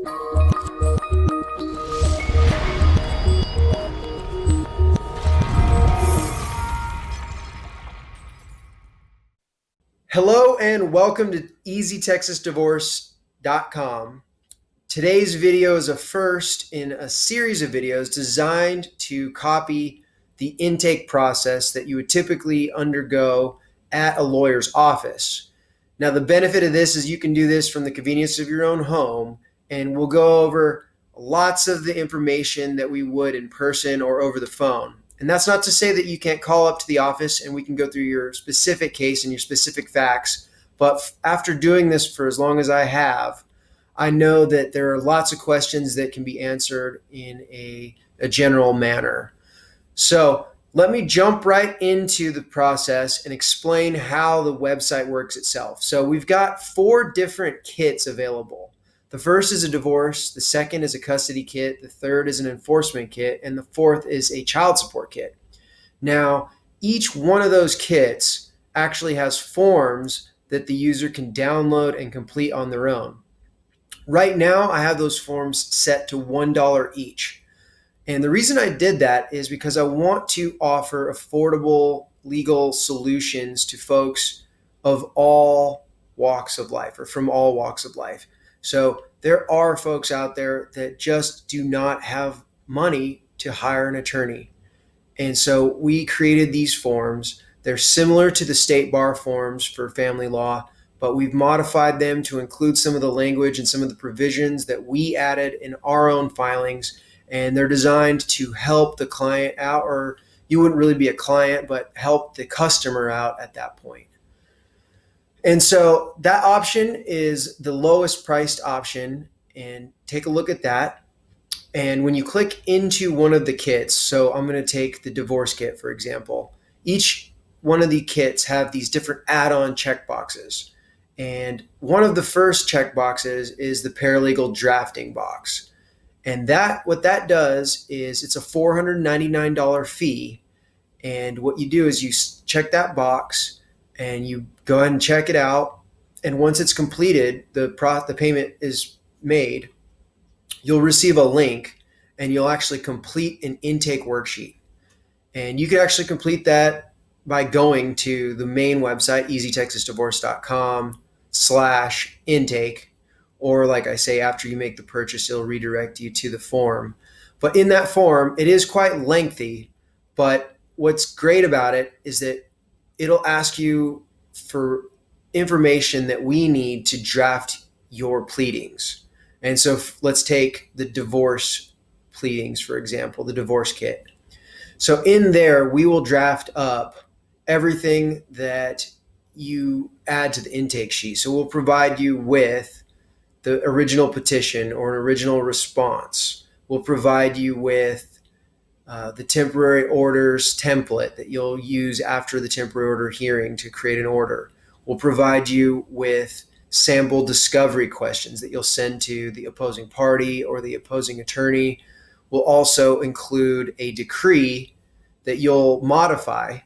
Hello and welcome to EZTexasDivorce.com. Today's video is a first in a series of videos designed to copy the intake process that you would typically undergo at a lawyer's office. Now, the benefit of this is you can do this from the convenience of your own home, and we'll go over lots of the information that we would in person or over the phone. And that's not to say that you can't call up to the office and we can go through your specific case and your specific facts. But after doing this for as long as I have, I know that there are lots of questions that can be answered in a general manner. So let me jump right into the process and explain how the website works itself. So we've got 4 different kits available. The first is a divorce, the second is a custody kit, the third is an enforcement kit, and the fourth is a child support kit. Now, each one of those kits actually has forms that the user can download and complete on their own. Right now, I have those forms set to $1 each. And the reason I did that is because I want to offer affordable legal solutions to folks of all walks of life or from all walks of life. So there are folks out there that just do not have money to hire an attorney. And so we created these forms. They're similar to the state bar forms for family law, but we've modified them to include some of the language and some of the provisions that we added in our own filings. And they're designed to help the client out, or you wouldn't really be a client, but help the customer out at that point. And so that option is the lowest priced option, and take a look at that. And when you click into one of the kits, so I'm going to take the divorce kit, for example, each one of the kits have these different add-on checkboxes. And one of the first checkboxes is the paralegal drafting box. And what that does is it's a $499 fee. And what you do is you check that box and you go ahead and check it out. And once it's completed, the payment is made, you'll receive a link and you'll actually complete an intake worksheet. And you can actually complete that by going to the main website, EZTexasDivorce.com/intake. Or like I say, after you make the purchase, it'll redirect you to the form. But in that form, it is quite lengthy. But what's great about it is that it'll ask you for information that we need to draft your pleadings. And so let's take the divorce pleadings, for example, the divorce kit. So in there, we will draft up everything that you add to the intake sheet. So we'll provide you with the original petition or an original response. We'll provide you with the temporary orders template that you'll use after the temporary order hearing to create an order. We'll provide you with sample discovery questions that you'll send to the opposing party or the opposing attorney. We'll also include a decree that you'll modify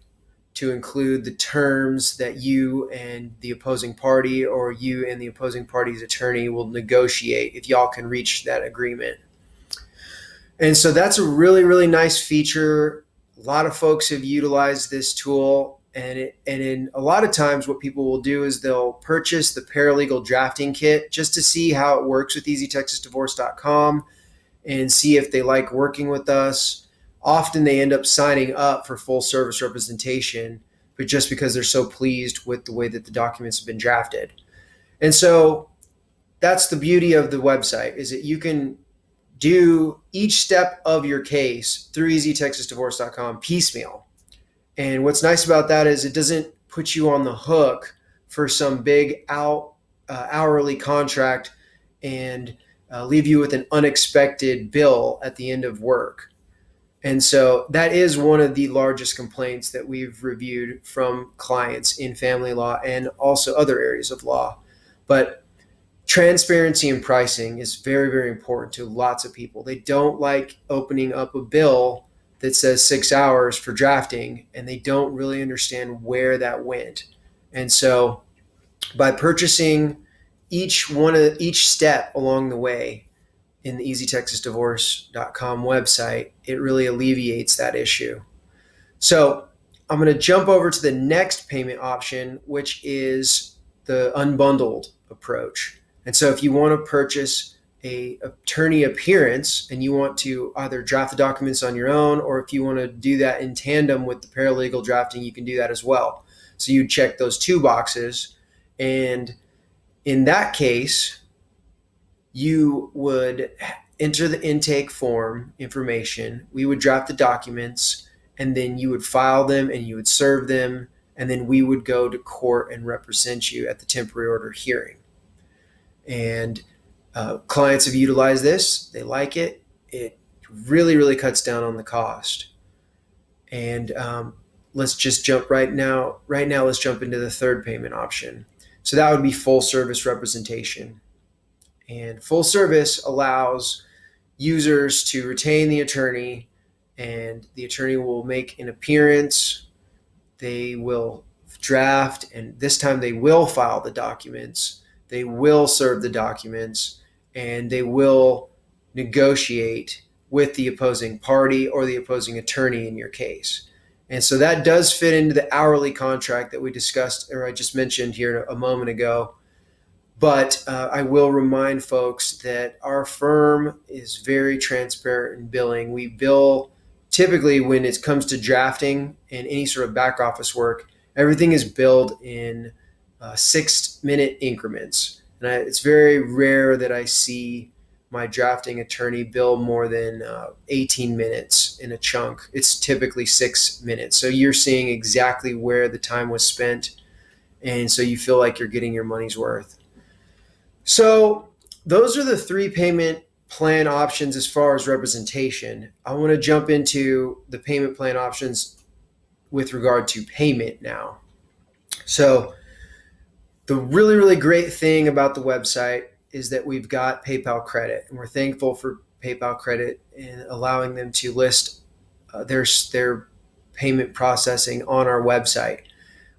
to include the terms that you and the opposing party or you and the opposing party's attorney will negotiate if y'all can reach that agreement. And so that's a really, really nice feature. A lot of folks have utilized this tool. And in a lot of times what people will do is they'll purchase the paralegal drafting kit just to see how it works with EZTexasDivorce.com and see if they like working with us. Often they end up signing up for full service representation, but just because they're so pleased with the way that the documents have been drafted. And so that's the beauty of the website, is that you can do each step of your case through EZTexasDivorce.com piecemeal. And what's nice about that is it doesn't put you on the hook for some big hourly contract and leave you with an unexpected bill at the end of work. And so that is one of the largest complaints that we've reviewed from clients in family law and also other areas of law. But transparency in pricing is very, very important to lots of people. They don't like opening up a bill that says 6 hours for drafting, and they don't really understand where that went. And so by purchasing each step along the way, in the EZTexasDivorce.com website, it really alleviates that issue. So I'm going to jump over to the next payment option, which is the unbundled approach. And so if you want to purchase a attorney appearance and you want to either draft the documents on your own, or if you want to do that in tandem with the paralegal drafting, you can do that as well. So you check those two boxes. And in that case, you would enter the intake form information. We would draft the documents, and then you would file them and you would serve them. And then we would go to court and represent you at the temporary order hearing. And clients have utilized this. They like it. It really, really cuts down on the cost. And let's just jump right now. Let's jump into the third payment option. So that would be full service representation. And full service allows users to retain the attorney, and the attorney will make an appearance. They will draft, and this time they will file the documents. They will serve the documents, and they will negotiate with the opposing party or the opposing attorney in your case. And so that does fit into the hourly contract that we discussed, or I just mentioned here a moment ago. But I will remind folks that our firm is very transparent in billing. We bill typically when it comes to drafting and any sort of back office work, everything is billed in 6-minute increments. And it's very rare that I see my drafting attorney bill more than 18 minutes in a chunk. It's typically 6 minutes. So you're seeing exactly where the time was spent. And so you feel like you're getting your money's worth. So those are the 3 payment plan options as far as representation. I want to jump into the payment plan options with regard to payment now. So the really, really great thing about the website is that we've got PayPal credit, and we're thankful for PayPal credit and allowing them to list their payment processing on our website.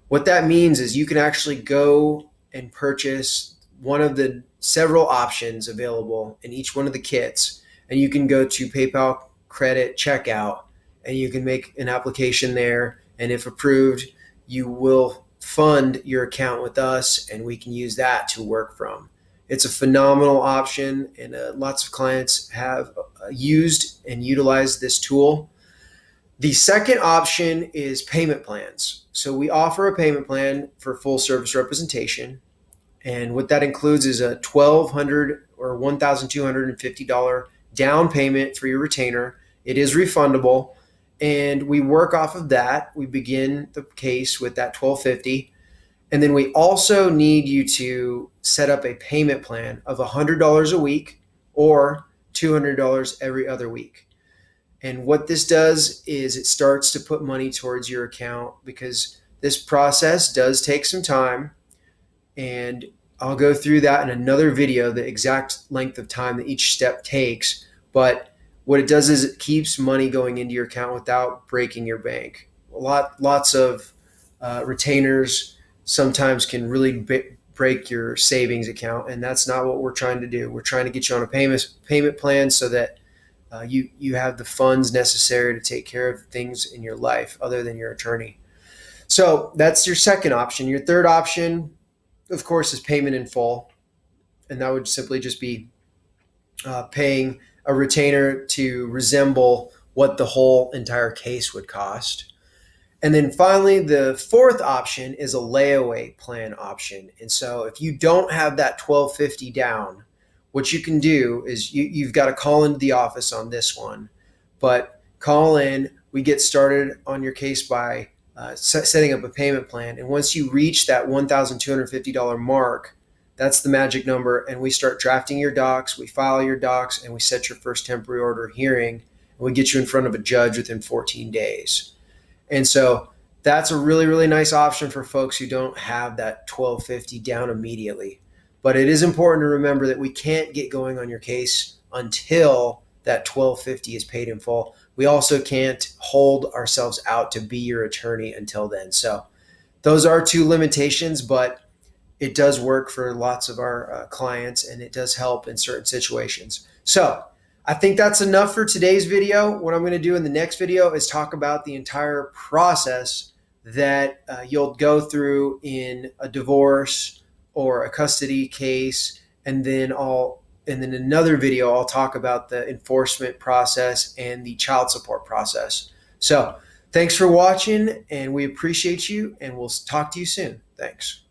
What that means is you can actually go and purchase one of the several options available in each one of the kits, and you can go to PayPal credit checkout and you can make an application there, and if approved, you will fund your account with us and we can use that to work from. It's a phenomenal option, and lots of clients have used and utilized this tool. The second option is payment plans. So we offer a payment plan for full service representation. And what that includes is a $1,200 or $1,250 down payment for your retainer. It is refundable, and we work off of that. We begin the case with that $1,250, and then we also need you to set up a payment plan of $100 a week or $200 every other week. And what this does is it starts to put money towards your account, because this process does take some time. And I'll go through that in another video, the exact length of time that each step takes. But what it does is it keeps money going into your account without breaking your bank. Lots of retainers sometimes can really break your savings account, and that's not what we're trying to do. We're trying to get you on a payment plan so that you have the funds necessary to take care of things in your life other than your attorney. So that's your second option. Your third option, of course, is payment in full. And that would simply just be paying a retainer to resemble what the whole entire case would cost. And then finally, the fourth option is a layaway plan option. And so if you don't have that $1,250 down, what you can do is you've got to call into the office on this one. But call in, we get started on your case by setting up a payment plan. And once you reach that $1,250 mark, that's the magic number. And we start drafting your docs, we file your docs, and we set your first temporary order hearing. And we get you in front of a judge within 14 days. And so that's a really, really nice option for folks who don't have that $1,250 down immediately. But it is important to remember that we can't get going on your case until that $1,250 is paid in full. We also can't hold ourselves out to be your attorney until then. So those are 2 limitations, but it does work for lots of our clients, and it does help in certain situations. So I think that's enough for today's video. What I'm going to do in the next video is talk about the entire process that you'll go through in a divorce or a custody case, and then another video I'll talk about the enforcement process and the child support process. So thanks for watching, and we appreciate you, and we'll talk to you soon. Thanks.